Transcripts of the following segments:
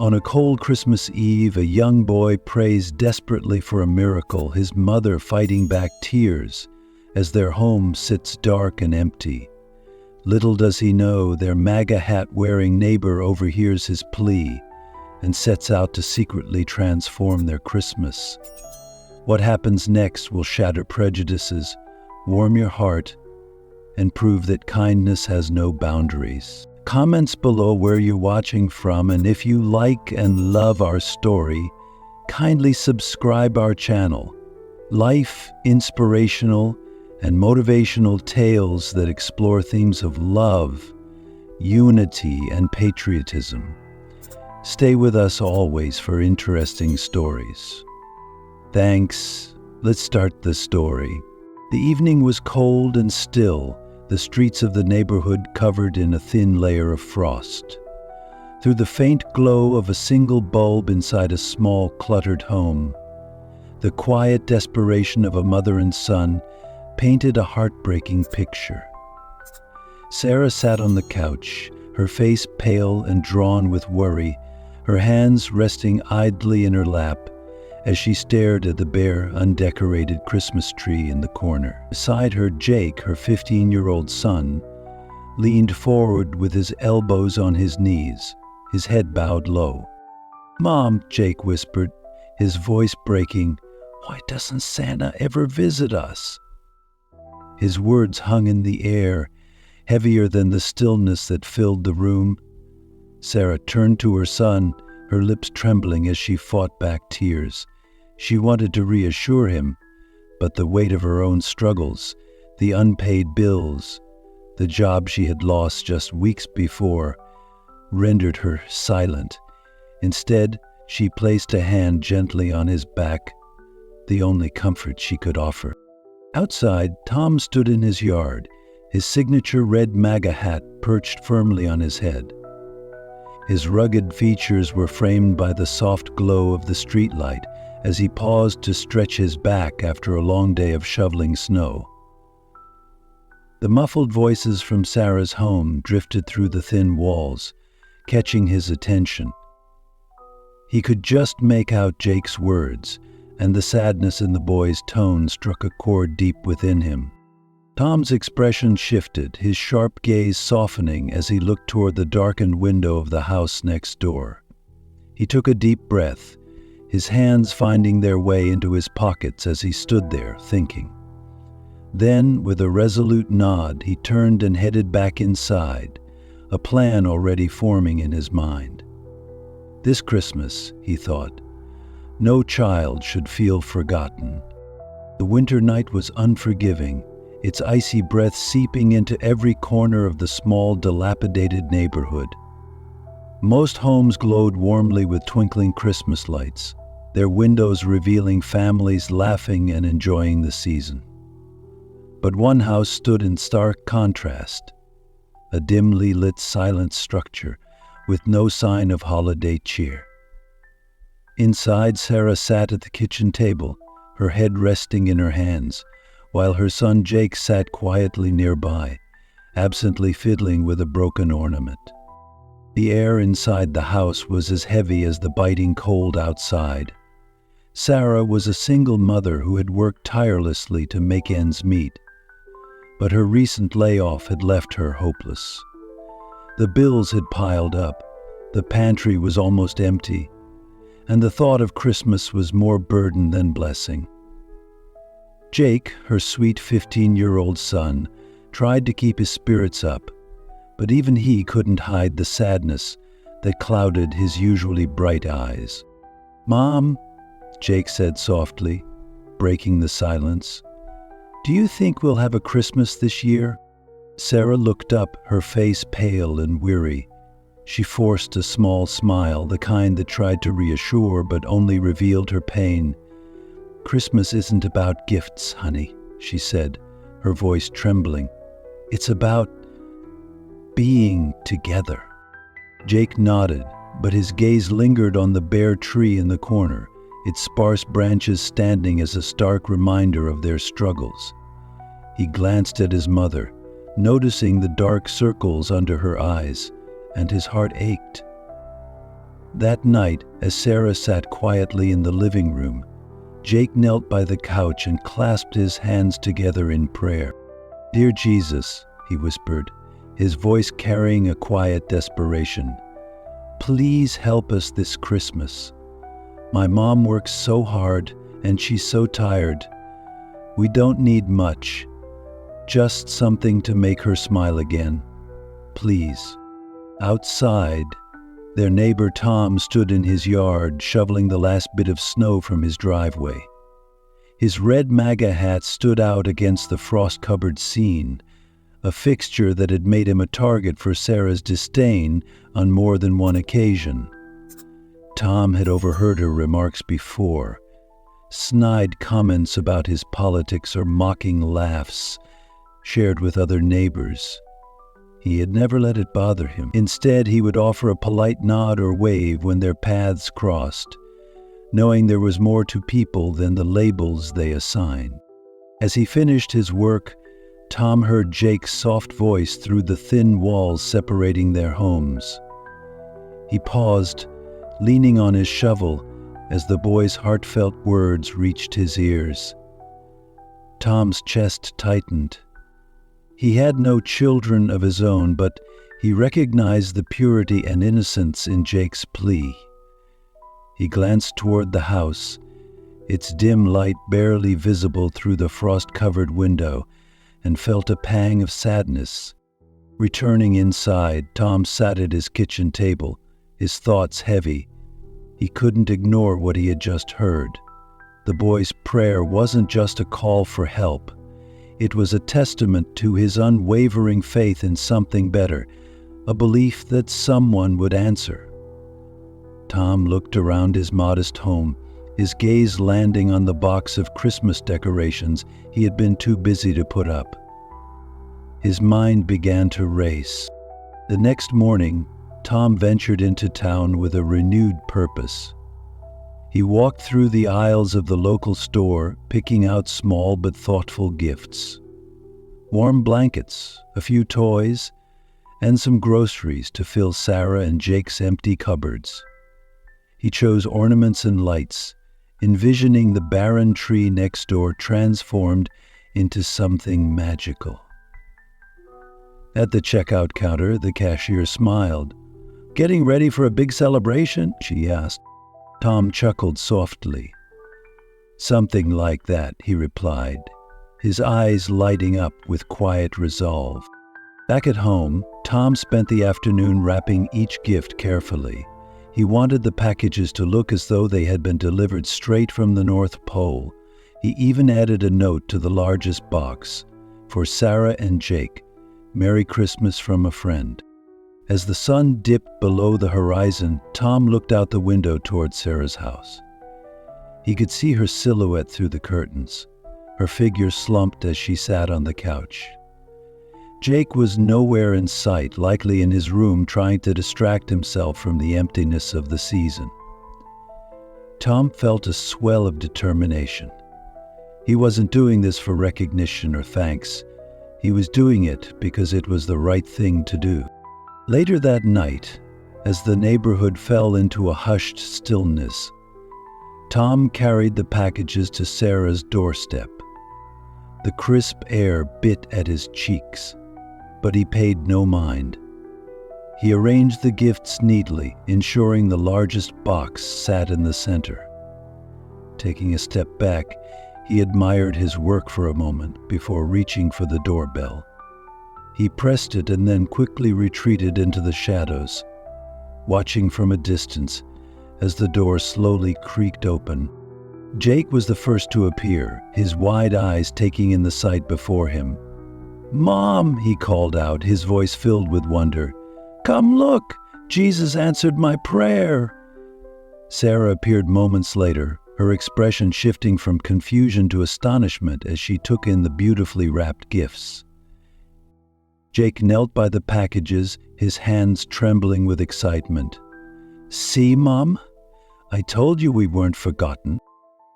On a cold Christmas Eve, a young boy prays desperately for a miracle, his mother fighting back tears as their home sits dark and empty. Little does he know, their MAGA hat-wearing neighbor overhears his plea and sets out to secretly transform their Christmas. What happens next will shatter prejudices, warm your heart, and prove that kindness has no boundaries. Comments below where you're watching from, and if you like and love our story, kindly subscribe our channel. Life, inspirational, and motivational tales that explore themes of love, unity, and patriotism. Stay with us always for interesting stories. Thanks. Let's start the story. The evening was cold and still, the streets of the neighborhood covered in a thin layer of frost. Through the faint glow of a single bulb inside a small, cluttered home, the quiet desperation of a mother and son painted a heartbreaking picture. Sarah sat on the couch, her face pale and drawn with worry, her hands resting idly in her lap as she stared at the bare, undecorated Christmas tree in the corner. Beside her, Jake, her 15-year-old son, leaned forward with his elbows on his knees, his head bowed low. "Mom," Jake whispered, his voice breaking, "why doesn't Santa ever visit us?" His words hung in the air, heavier than the stillness that filled the room. Sarah turned to her son, her lips trembling as she fought back tears. She wanted to reassure him, but the weight of her own struggles, the unpaid bills, the job she had lost just weeks before, rendered her silent. Instead, she placed a hand gently on his back, the only comfort she could offer. Outside, Tom stood in his yard, his signature red MAGA hat perched firmly on his head. His rugged features were framed by the soft glow of the streetlight as he paused to stretch his back after a long day of shoveling snow. The muffled voices from Sarah's home drifted through the thin walls, catching his attention. He could just make out Jake's words, and the sadness in the boy's tone struck a chord deep within him. Tom's expression shifted, his sharp gaze softening as he looked toward the darkened window of the house next door. He took a deep breath, his hands finding their way into his pockets as he stood there, thinking. Then, with a resolute nod, he turned and headed back inside, a plan already forming in his mind. This Christmas, he thought, no child should feel forgotten. The winter night was unforgiving, its icy breath seeping into every corner of the small, dilapidated neighborhood. Most homes glowed warmly with twinkling Christmas lights, their windows revealing families laughing and enjoying the season. But one house stood in stark contrast, a dimly lit silent structure with no sign of holiday cheer. Inside, Sarah sat at the kitchen table, her head resting in her hands, while her son Jake sat quietly nearby, absently fiddling with a broken ornament. The air inside the house was as heavy as the biting cold outside. Sarah was a single mother who had worked tirelessly to make ends meet, but her recent layoff had left her hopeless. The bills had piled up, the pantry was almost empty, and the thought of Christmas was more burden than blessing. Jake, her sweet 15-year-old son, tried to keep his spirits up, but even he couldn't hide the sadness that clouded his usually bright eyes. "Mom," Jake said softly, breaking the silence, "do you think we'll have a Christmas this year?" Sarah looked up, her face pale and weary. She forced a small smile, the kind that tried to reassure but only revealed her pain. "Christmas isn't about gifts, honey," she said, her voice trembling. "It's about being together." Jake nodded, but his gaze lingered on the bare tree in the corner, its sparse branches standing as a stark reminder of their struggles. He glanced at his mother, noticing the dark circles under her eyes, and his heart ached. That night, as Sarah sat quietly in the living room, Jake knelt by the couch and clasped his hands together in prayer. "Dear Jesus," he whispered, his voice carrying a quiet desperation, "please help us this Christmas. My mom works so hard and she's so tired. We don't need much, just something to make her smile again. Please." Outside, their neighbor Tom stood in his yard, shoveling the last bit of snow from his driveway. His red MAGA hat stood out against the frost-covered scene, a fixture that had made him a target for Sarah's disdain on more than one occasion. Tom had overheard her remarks before, snide comments about his politics or mocking laughs shared with other neighbors. He had never let it bother him. Instead, he would offer a polite nod or wave when their paths crossed, knowing there was more to people than the labels they assigned. As he finished his work, Tom heard Jake's soft voice through the thin walls separating their homes. He paused, leaning on his shovel, as the boy's heartfelt words reached his ears. Tom's chest tightened. He had no children of his own, but he recognized the purity and innocence in Jake's plea. He glanced toward the house, its dim light barely visible through the frost-covered window, and felt a pang of sadness. Returning inside, Tom sat at his kitchen table, his thoughts heavy. He couldn't ignore what he had just heard. The boy's prayer wasn't just a call for help. It was a testament to his unwavering faith in something better, a belief that someone would answer. Tom looked around his modest home, his gaze landing on the box of Christmas decorations he had been too busy to put up. His mind began to race. The next morning, Tom ventured into town with a renewed purpose. He walked through the aisles of the local store, picking out small but thoughtful gifts. Warm blankets, a few toys, and some groceries to fill Sarah and Jake's empty cupboards. He chose ornaments and lights, envisioning the barren tree next door transformed into something magical. At the checkout counter, the cashier smiled. "Getting ready for a big celebration?" she asked. Tom chuckled softly. "Something like that," he replied, his eyes lighting up with quiet resolve. Back at home, Tom spent the afternoon wrapping each gift carefully. He wanted the packages to look as though they had been delivered straight from the North Pole. He even added a note to the largest box, "For Sarah and Jake, Merry Christmas from a friend." As the sun dipped below the horizon, Tom looked out the window toward Sarah's house. He could see her silhouette through the curtains, her figure slumped as she sat on the couch. Jake was nowhere in sight, likely in his room trying to distract himself from the emptiness of the season. Tom felt a swell of determination. He wasn't doing this for recognition or thanks. He was doing it because it was the right thing to do. Later that night, as the neighborhood fell into a hushed stillness, Tom carried the packages to Sarah's doorstep. The crisp air bit at his cheeks, but he paid no mind. He arranged the gifts neatly, ensuring the largest box sat in the center. Taking a step back, he admired his work for a moment before reaching for the doorbell. He pressed it and then quickly retreated into the shadows, watching from a distance as the door slowly creaked open. Jake was the first to appear, his wide eyes taking in the sight before him. "Mom," he called out, his voice filled with wonder. "Come look! Jesus answered my prayer!" Sarah appeared moments later, her expression shifting from confusion to astonishment as she took in the beautifully wrapped gifts. Jake knelt by the packages, his hands trembling with excitement. "See, Mom? I told you we weren't forgotten."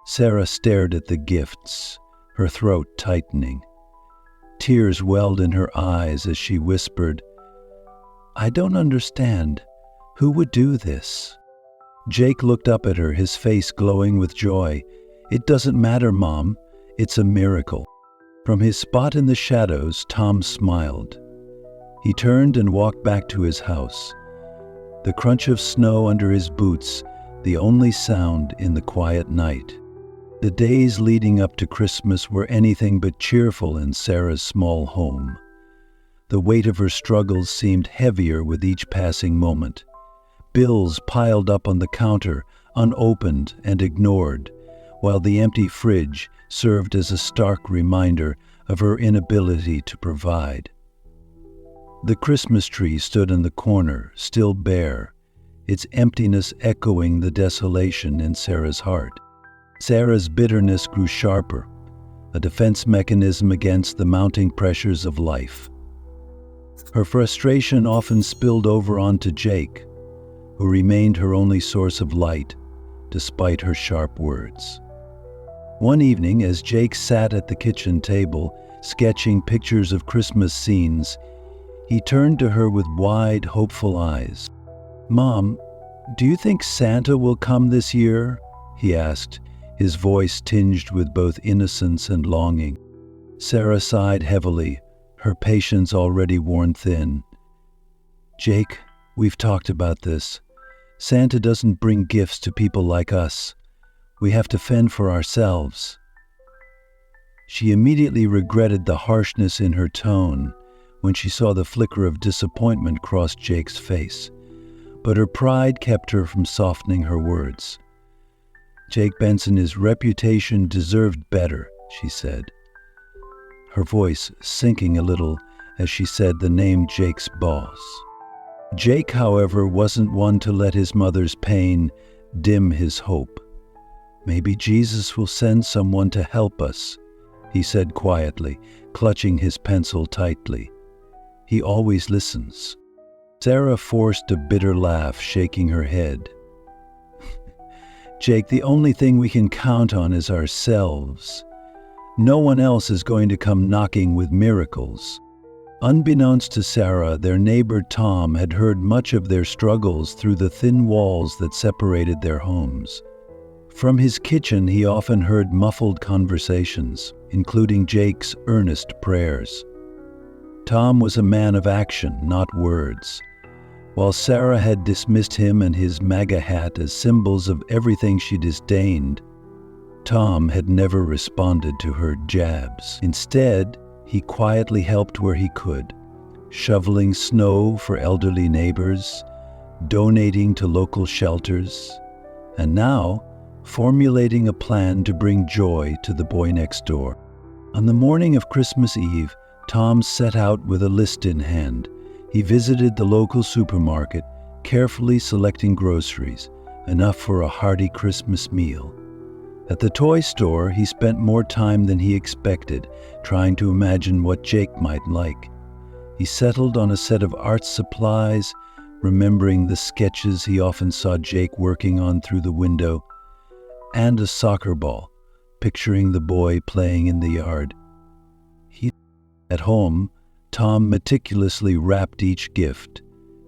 Sarah stared at the gifts, her throat tightening. Tears welled in her eyes as she whispered, "I don't understand. Who would do this?" Jake looked up at her, his face glowing with joy. "It doesn't matter, Mom. It's a miracle." From his spot in the shadows, Tom smiled. He turned and walked back to his house. The crunch of snow under his boots, the only sound in the quiet night. The days leading up to Christmas were anything but cheerful in Sarah's small home. The weight of her struggles seemed heavier with each passing moment. Bills piled up on the counter, unopened and ignored, while the empty fridge served as a stark reminder of her inability to provide. The Christmas tree stood in the corner, still bare, its emptiness echoing the desolation in Sarah's heart. Sarah's bitterness grew sharper, a defense mechanism against the mounting pressures of life. Her frustration often spilled over onto Jake, who remained her only source of light, despite her sharp words. One evening, as Jake sat at the kitchen table, sketching pictures of Christmas scenes, he turned to her with wide, hopeful eyes. "Mom, do you think Santa will come this year?" he asked, his voice tinged with both innocence and longing. Sarah sighed heavily, her patience already worn thin. "Jake, we've talked about this. Santa doesn't bring gifts to people like us. We have to fend for ourselves." She immediately regretted the harshness in her tone when she saw the flicker of disappointment cross Jake's face, but her pride kept her from softening her words. "Jake Benson, his reputation deserved better," she said, her voice sinking a little as she said the name Jake's boss. Jake, however, wasn't one to let his mother's pain dim his hope. "Maybe Jesus will send someone to help us," he said quietly, clutching his pencil tightly. "He always listens." Sarah forced a bitter laugh, shaking her head. "Jake, the only thing we can count on is ourselves. No one else is going to come knocking with miracles." Unbeknownst to Sarah, their neighbor Tom had heard much of their struggles through the thin walls that separated their homes. From his kitchen, he often heard muffled conversations, including Jake's earnest prayers. Tom was a man of action, not words. While Sarah had dismissed him and his MAGA hat as symbols of everything she disdained, Tom had never responded to her jabs. Instead, he quietly helped where he could, shoveling snow for elderly neighbors, donating to local shelters, and now formulating a plan to bring joy to the boy next door. On the morning of Christmas Eve, Tom set out with a list in hand. He visited the local supermarket, carefully selecting groceries, enough for a hearty Christmas meal. At the toy store, he spent more time than he expected, trying to imagine what Jake might like. He settled on a set of art supplies, remembering the sketches he often saw Jake working on through the window, and a soccer ball, picturing the boy playing in the yard. At home, Tom meticulously wrapped each gift,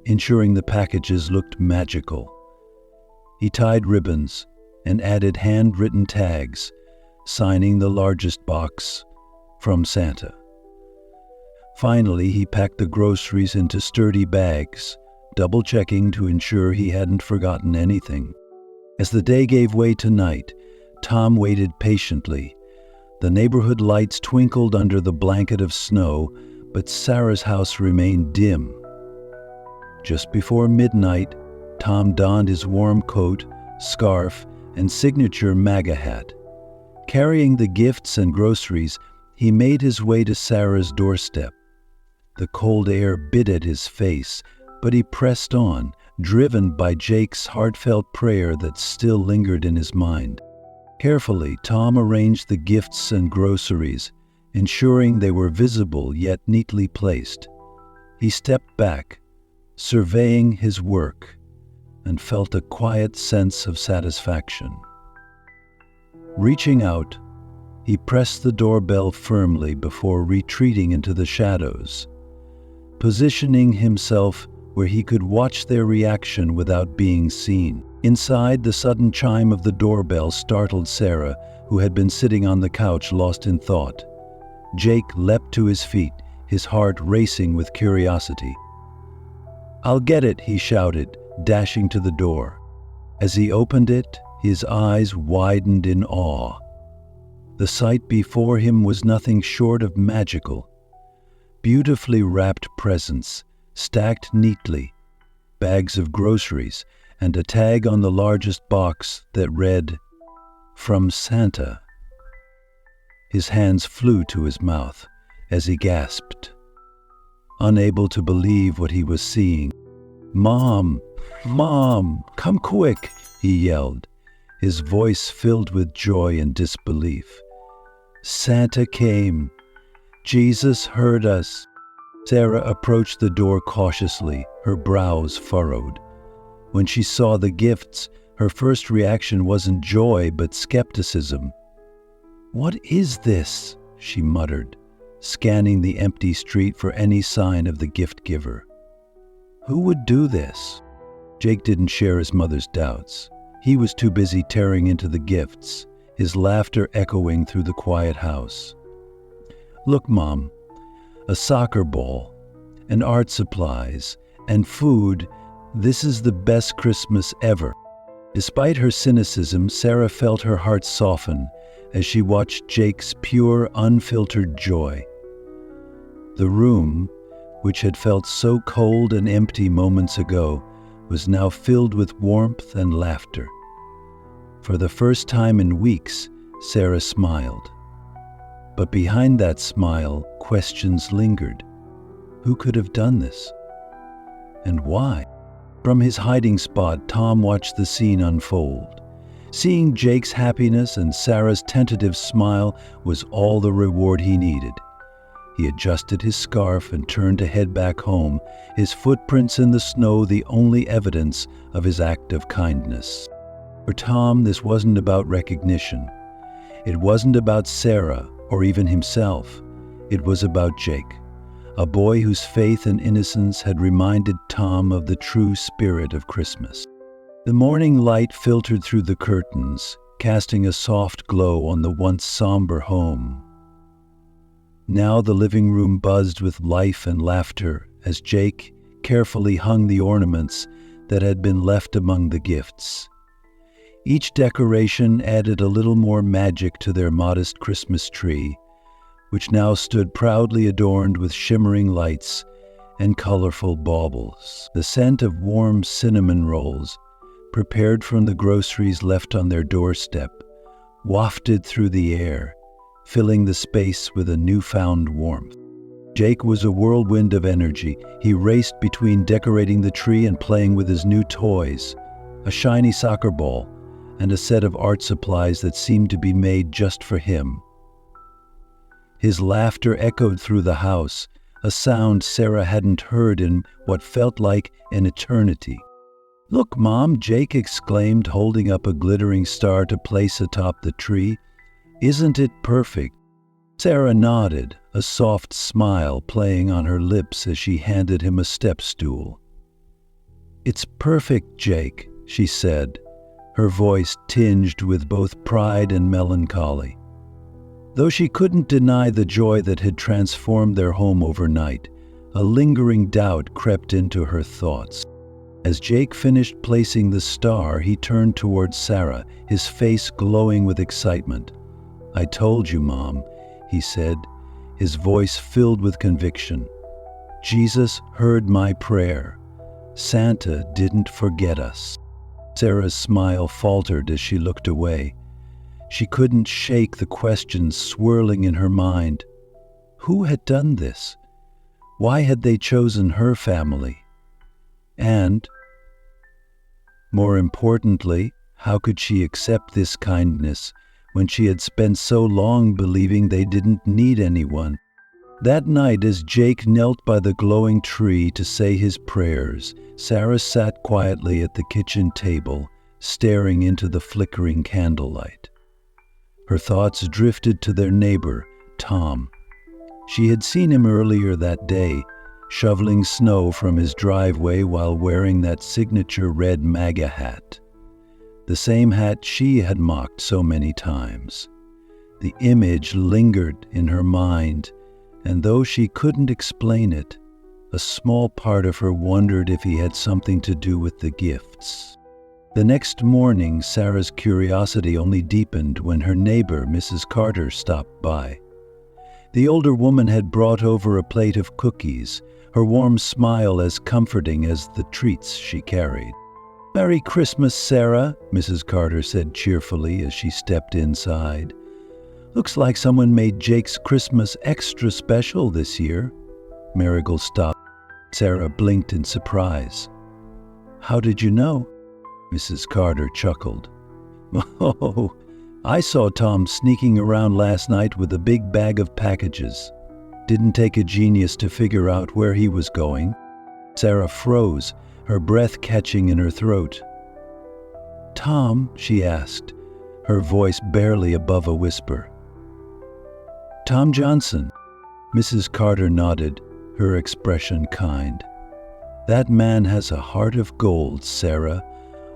ensuring the packages looked magical. He tied ribbons and added handwritten tags, signing the largest box, "From Santa." Finally, he packed the groceries into sturdy bags, double-checking to ensure he hadn't forgotten anything. As the day gave way to night, Tom waited patiently. The neighborhood lights twinkled under the blanket of snow, but Sarah's house remained dim. Just before midnight, Tom donned his warm coat, scarf, and signature MAGA hat. Carrying the gifts and groceries, he made his way to Sarah's doorstep. The cold air bit at his face, but he pressed on, driven by Jake's heartfelt prayer that still lingered in his mind. Carefully, Tom arranged the gifts and groceries, ensuring they were visible yet neatly placed. He stepped back, surveying his work, and felt a quiet sense of satisfaction. Reaching out, he pressed the doorbell firmly before retreating into the shadows, positioning himself where he could watch their reaction without being seen. Inside, the sudden chime of the doorbell startled Sarah, who had been sitting on the couch lost in thought. Jake leapt to his feet, his heart racing with curiosity. "I'll get it," he shouted, dashing to the door. As he opened it, his eyes widened in awe. The sight before him was nothing short of magical. Beautifully wrapped presents, stacked neatly, bags of groceries, and a tag on the largest box that read, "From Santa." His hands flew to his mouth as he gasped, unable to believe what he was seeing. "Mom! Mom! Come quick!" he yelled, his voice filled with joy and disbelief. "Santa came. Jesus heard us." Sarah approached the door cautiously, her brows furrowed. When she saw the gifts, her first reaction wasn't joy but skepticism. "What is this?" she muttered, scanning the empty street for any sign of the gift giver. Who would do this? Jake didn't share his mother's doubts. He was too busy tearing into the gifts, his laughter echoing through the quiet house. "Look, Mom, a soccer ball, and art supplies, and food. This is the best Christmas ever." Despite her cynicism, Sarah felt her heart soften as she watched Jake's pure, unfiltered joy. The room, which had felt so cold and empty moments ago, was now filled with warmth and laughter. For the first time in weeks, Sarah smiled. But behind that smile, questions lingered. Who could have done this? And why? From his hiding spot, Tom watched the scene unfold. Seeing Jake's happiness and Sarah's tentative smile was all the reward he needed. He adjusted his scarf and turned to head back home, his footprints in the snow the only evidence of his act of kindness. For Tom, this wasn't about recognition. It wasn't about Sarah or even himself. It was about Jake, a boy whose faith and innocence had reminded Tom of the true spirit of Christmas. The morning light filtered through the curtains, casting a soft glow on the once somber home. Now the living room buzzed with life and laughter as Jake carefully hung the ornaments that had been left among the gifts. Each decoration added a little more magic to their modest Christmas tree, which now stood proudly adorned with shimmering lights and colorful baubles. The scent of warm cinnamon rolls, prepared from the groceries left on their doorstep, wafted through the air, filling the space with a newfound warmth. Jake was a whirlwind of energy. He raced between decorating the tree and playing with his new toys, a shiny soccer ball, and a set of art supplies that seemed to be made just for him. His laughter echoed through the house, a sound Sarah hadn't heard in what felt like an eternity. "Look, Mom," Jake exclaimed, holding up a glittering star to place atop the tree. "Isn't it perfect?" Sarah nodded, a soft smile playing on her lips as she handed him a step stool. "It's perfect, Jake," she said, her voice tinged with both pride and melancholy. Though she couldn't deny the joy that had transformed their home overnight, a lingering doubt crept into her thoughts. As Jake finished placing the star, he turned towards Sarah, his face glowing with excitement. "I told you, Mom," he said, his voice filled with conviction. "Jesus heard my prayer. Santa didn't forget us." Sarah's smile faltered as she looked away. She couldn't shake the questions swirling in her mind. Who had done this? Why had they chosen her family? And, more importantly, how could she accept this kindness when she had spent so long believing they didn't need anyone? That night, as Jake knelt by the glowing tree to say his prayers, Sarah sat quietly at the kitchen table, staring into the flickering candlelight. Her thoughts drifted to their neighbor, Tom. She had seen him earlier that day, shoveling snow from his driveway while wearing that signature red MAGA hat. the same hat she had mocked so many times. The image lingered in her mind, and though she couldn't explain it, a small part of her wondered if he had something to do with the gifts. The next morning, Sarah's curiosity only deepened when her neighbor, Mrs. Carter, stopped by. The older woman had brought over a plate of cookies, her warm smile as comforting as the treats she carried. "Merry Christmas, Sarah," Mrs. Carter said cheerfully as she stepped inside. "Looks like someone made Jake's Christmas extra special this year." Marigold stopped. Sarah blinked in surprise. "How did you know?" Mrs. Carter chuckled. "Oh, I saw Tom sneaking around last night with a big bag of packages. Didn't take a genius to figure out where he was going." Sarah froze, her breath catching in her throat. "Tom?" she asked, her voice barely above a whisper. "Tom Johnson." Mrs. Carter nodded, her expression kind. "That man has a heart of gold, Sarah,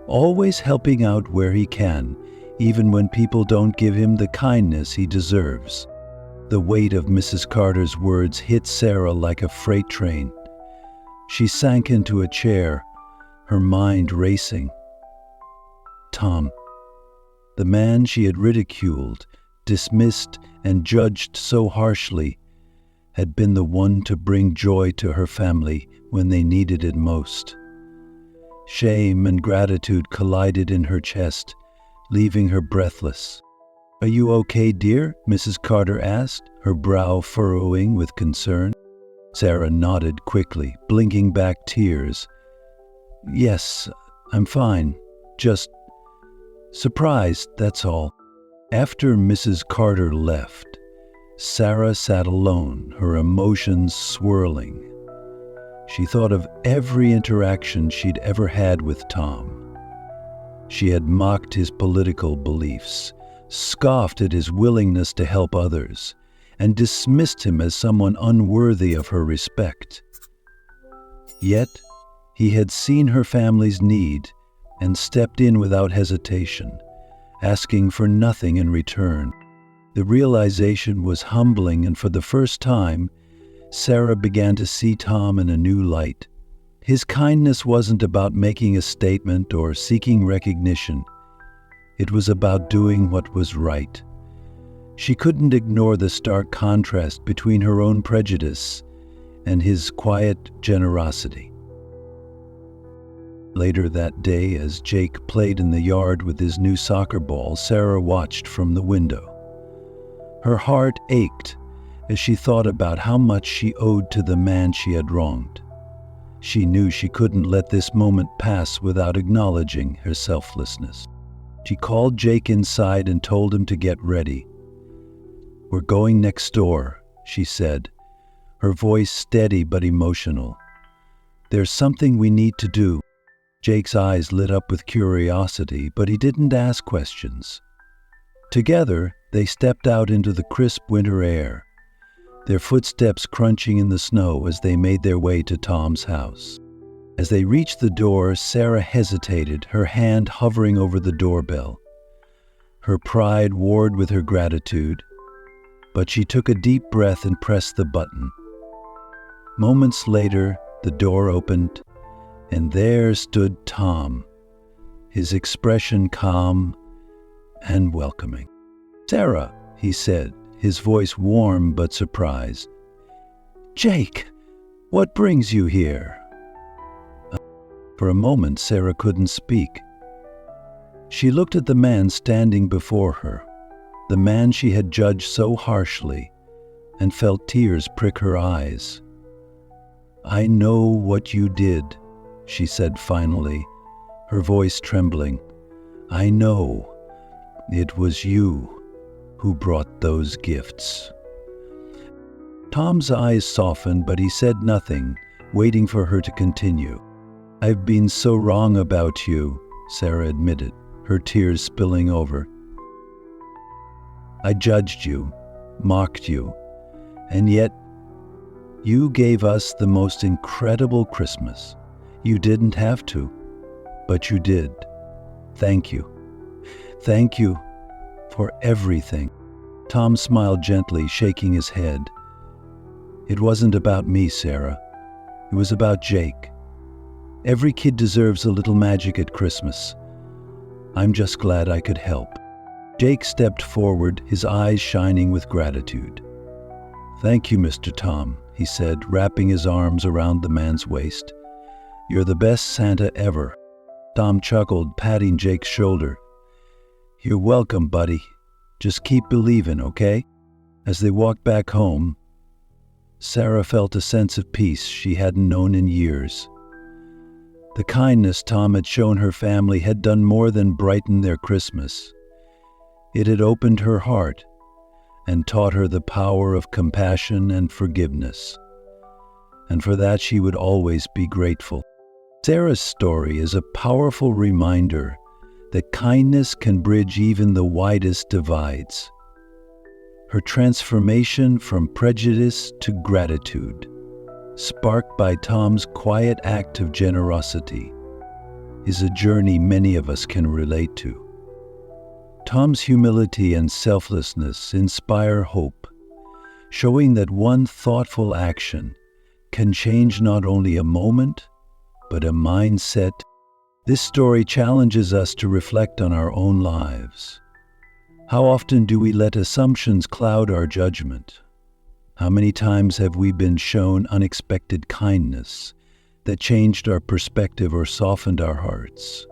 always helping out where he can, even when people don't give him the kindness he deserves." The weight of Mrs. Carter's words hit Sarah like a freight train. She sank into a chair, her mind racing. Tom, the man she had ridiculed, dismissed, and judged so harshly, had been the one to bring joy to her family when they needed it most. Shame and gratitude collided in her chest, leaving her breathless. "Are you okay, dear?" Mrs. Carter asked, her brow furrowing with concern. Sarah nodded quickly, blinking back tears. "Yes, I'm fine. Just surprised, that's all." After Mrs. Carter left, Sarah sat alone, her emotions swirling. She thought of every interaction she'd ever had with Tom. She had mocked his political beliefs, scoffed at his willingness to help others, and dismissed him as someone unworthy of her respect. Yet, he had seen her family's need and stepped in without hesitation, asking for nothing in return. The realization was humbling, and for the first time, Sarah began to see Tom in a new light. His kindness wasn't about making a statement or seeking recognition. It was about doing what was right. She couldn't ignore the stark contrast between her own prejudice and his quiet generosity. Later that day, as Jake played in the yard with his new soccer ball, Sarah watched from the window. Her heart ached as she thought about how much she owed to the man she had wronged. She knew she couldn't let this moment pass without acknowledging her selflessness. She called Jake inside and told him to get ready. "We're going next door," she said, her voice steady but emotional. "There's something we need to do." Jake's eyes lit up with curiosity, but he didn't ask questions. Together, they stepped out into the crisp winter air, their footsteps crunching in the snow as they made their way to Tom's house. As they reached the door, Sarah hesitated, her hand hovering over the doorbell. Her pride warred with her gratitude, but she took a deep breath and pressed the button. Moments later, the door opened, and there stood Tom, his expression calm and welcoming. "Sarah," he said, his voice warm but surprised. "Jake, what brings you here?" For a moment, Sarah couldn't speak. She looked at the man standing before her, the man she had judged so harshly, and felt tears prick her eyes. "I know what you did," she said finally, her voice trembling. "I know it was you who brought those gifts." Tom's eyes softened, but he said nothing, waiting for her to continue. "I've been so wrong about you," Sarah admitted, her tears spilling over. "I judged you, mocked you, and yet you gave us the most incredible Christmas. You didn't have to, but you did. Thank you." Thank you for everything." Tom smiled gently, shaking his head. "It wasn't about me, Sarah. It was about Jake. Every kid deserves a little magic at Christmas. I'm just glad I could help." Jake stepped forward, his eyes shining with gratitude. "Thank you, Mr. Tom," he said, wrapping his arms around the man's waist. "You're the best Santa ever." Tom chuckled, patting Jake's shoulder. "You're welcome, buddy. Just keep believing, okay?" As they walked back home, Sarah felt a sense of peace she hadn't known in years. The kindness Tom had shown her family had done more than brighten their Christmas. It had opened her heart and taught her the power of compassion and forgiveness. And for that she would always be grateful. Sarah's story is a powerful reminder that kindness can bridge even the widest divides. Her transformation from prejudice to gratitude, sparked by Tom's quiet act of generosity, is a journey many of us can relate to. Tom's humility and selflessness inspire hope, showing that one thoughtful action can change not only a moment, but a mindset. This story challenges us to reflect on our own lives. How often do we let assumptions cloud our judgment? How many times have we been shown unexpected kindness that changed our perspective or softened our hearts?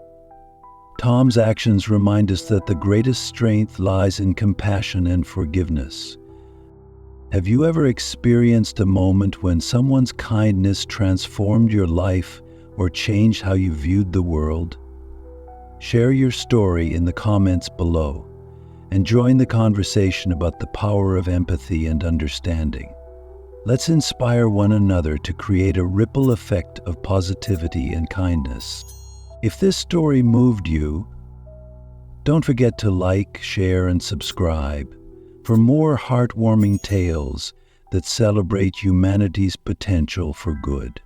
Tom's actions remind us that the greatest strength lies in compassion and forgiveness. Have you ever experienced a moment when someone's kindness transformed your life or changed how you viewed the world? Share your story in the comments below and join the conversation about the power of empathy and understanding. Let's inspire one another to create a ripple effect of positivity and kindness. If this story moved you, don't forget to like, share, and subscribe for more heartwarming tales that celebrate humanity's potential for good.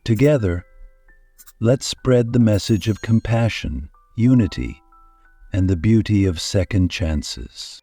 Together, let's spread the message of compassion, unity, and the beauty of second chances.